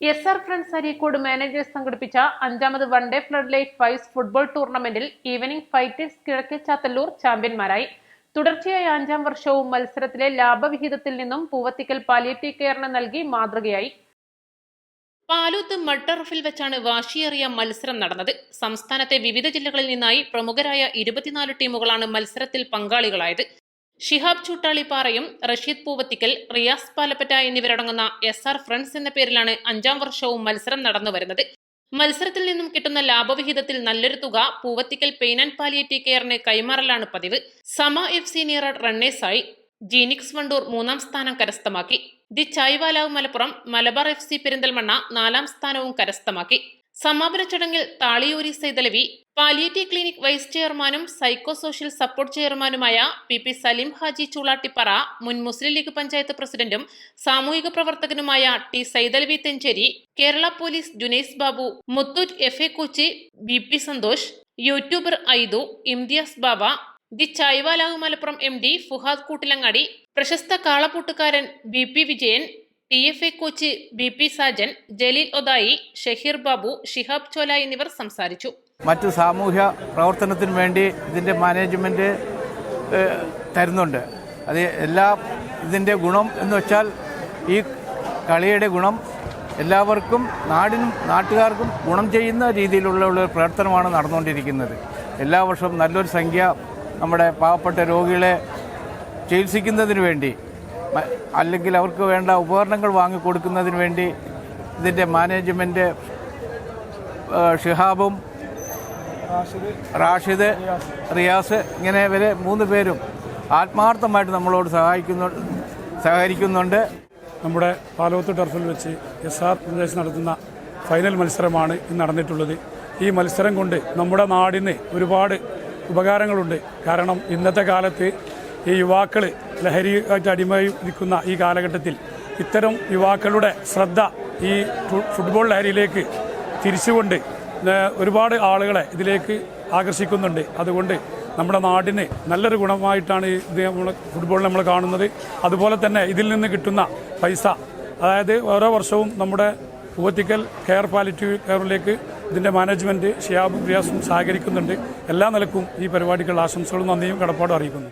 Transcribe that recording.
SR friends Areekode managers സംഘടിപ്പിച്ച 5ാമത് one day flood light fives football ടൂർണമെന്റിൽ ഈവനിംഗ് ഫൈറ്റേഴ്സ് കിഴക്കേ ചാത്തല്ലൂർ ചാമ്പ്യന്മാരായി. തുടർച്ചയായ 5ാം വർഷവും മത്സരത്തിലെ ലാഭവിഹിതത്തിൽ നിന്നും പൂവത്തിക്കൽ പാലിയേറ്റീവ് കെയറിന് നൽകി മാതൃകയായി. പാലൂത്ത് മഡ് ടർഫിൽ വെച്ചാണ് വാശിയേറിയ മത്സരം നടന്നത്. സംസ്ഥാനത്തെ വിവിധ ജില്ലകളിൽ നിന്നായി പ്രമുഖരായ 24 ടീമുകളാണ് മത്സരത്തിൽ പങ്കാളികളായത്. ഷിഹാബ് ചൂട്ടാളിപ്പാറയും റഷീദ് പൂവത്തിക്കൽ, റിയാസ് പാലപ്പറ്റ എന്നിവരടങ്ങുന്ന SR ഫ്രണ്ട്സ് എന്ന പേരിലാണ് 5ാം വർഷവും മത്സരം നടന്നു വരുന്നത്. മത്സരത്തിൽ നിന്നും കിട്ടുന്ന ലാഭവിഹിതത്തിൽ നല്ലൊരു തുക പൂവത്തിക്കൽ പെയിൻ ആൻഡ് പാലിയേറ്റീവ് കെയറിന് കൈമാറലാണ് പതിവ്. സമ FC നീറാഡ് റണ്ണേഴ്സായി. ജീനിക്സ് വണ്ടൂർ 3ാം സ്ഥാനം കരസ്ഥമാക്കി. ദി ചായ്വാലാവ് മലപ്പുറം, മലബാർ FC പെരിന്തൽമണ്ണ 4ാം സ്ഥാനവും കരസ്ഥമാക്കി. സമാപന ചടങ്ങിൽ Thaliyoori Saithalavi, palliative clinic vice ചെയർമാനും സൈക്കോ സോഷ്യൽ സപ്പോർട്ട് ചെയർമാനുമായ PP സലീം ഹാജി ചൂളാട്ടിപ്പറ, മുൻ മുസ്ലിം ലീഗ് പഞ്ചായത്ത് പ്രസിഡന്റും സാമൂഹിക പ്രവർത്തകനുമായ T Saithalavi Thencheri, Kerala police Junais Babu, Muthoot FA coach BP Santhosh, YouTuber Aidu, Imthiyas Baba, the Chaiwalav Malappuram MD Fuhad Koottilangadi, പ്രശസ്ത കാളപ്പൂട്ടുകാരൻ BP Vijayan, TFA coach BP Sajan, Jaleel Othayi, Shaheer Babu, Shihab ചോല എന്നിവർ സംസാരിച്ചു. മറ്റു സാമൂഹ്യ പ്രവർത്തനത്തിന് വേണ്ടി ഇതിൻ്റെ മാനേജ്മെൻറ്റ് തരുന്നുണ്ട്. അത് ഇതിൻ്റെ ഗുണം എന്ന് വെച്ചാൽ ഈ കളിയുടെ ഗുണം എല്ലാവർക്കും നാട്ടുകാർക്കും ഗുണം ചെയ്യുന്ന രീതിയിലുള്ള ഒരു പ്രവർത്തനമാണ് നടന്നുകൊണ്ടിരിക്കുന്നത്. എല്ലാ വർഷവും നല്ലൊരു സംഖ്യ നമ്മുടെ പാവപ്പെട്ട രോഗികളെ ചികിത്സിക്കുന്നതിന് വേണ്ടി അല്ലെങ്കിൽ അവർക്ക് വേണ്ട ഉപകരണങ്ങൾ വാങ്ങിക്കൊടുക്കുന്നതിന് വേണ്ടി ഇതിൻ്റെ മാനേജ്മെൻറ്റ് ഷിഹാബും റാഷിദ്, റിയാസ് ഇങ്ങനെ ഇവരെ 3 പേരും ആത്മാർത്ഥമായിട്ട് നമ്മളോട് സഹകരിക്കുന്നുണ്ട്. നമ്മുടെ പാലോത്ത് ടർഫിൽ വെച്ച് SR പ്രദേശ് നടത്തുന്ന ഫൈനൽ മത്സരമാണ് ഇന്ന് നടന്നിട്ടുള്ളത്. ഈ മത്സരം കൊണ്ട് നമ്മുടെ നാടിന് ഒരുപാട് ഉപകാരങ്ങളുണ്ട്. കാരണം ഇന്നത്തെ കാലത്ത് ഈ യുവാക്കൾ ലഹരിയായിട്ട് അടിമയിരിക്കുന്ന ഈ കാലഘട്ടത്തിൽ ഇത്തരം യുവാക്കളുടെ ശ്രദ്ധ ഈ ഫുട്ബോൾ ലഹരിയിലേക്ക് തിരിച്ചുകൊണ്ട് ഒരുപാട് ആളുകളെ ഇതിലേക്ക് ആകർഷിക്കുന്നുണ്ട്. അതുകൊണ്ട് നമ്മുടെ നാടിന് നല്ലൊരു ഗുണമായിട്ടാണ് ഇത് ഫുട്ബോൾ നമ്മൾ കാണുന്നത്. അതുപോലെ തന്നെ ഇതിൽ നിന്ന് കിട്ടുന്ന പൈസ, അതായത് ഓരോ വർഷവും നമ്മുടെ പൂവത്തിക്കൽ കെയർ പാലിയേറ്റീവ് കെയറിലേക്ക് ഇതിൻ്റെ മാനേജ്മെൻറ്റ് ഷിയാബും റിയാസും സഹകരിക്കുന്നുണ്ട്. എല്ലാ നിലക്കും ഈ പരിപാടിക്കുള്ള ആശംസകളും നന്ദിയും കടപ്പാടും അറിയിക്കുന്നു.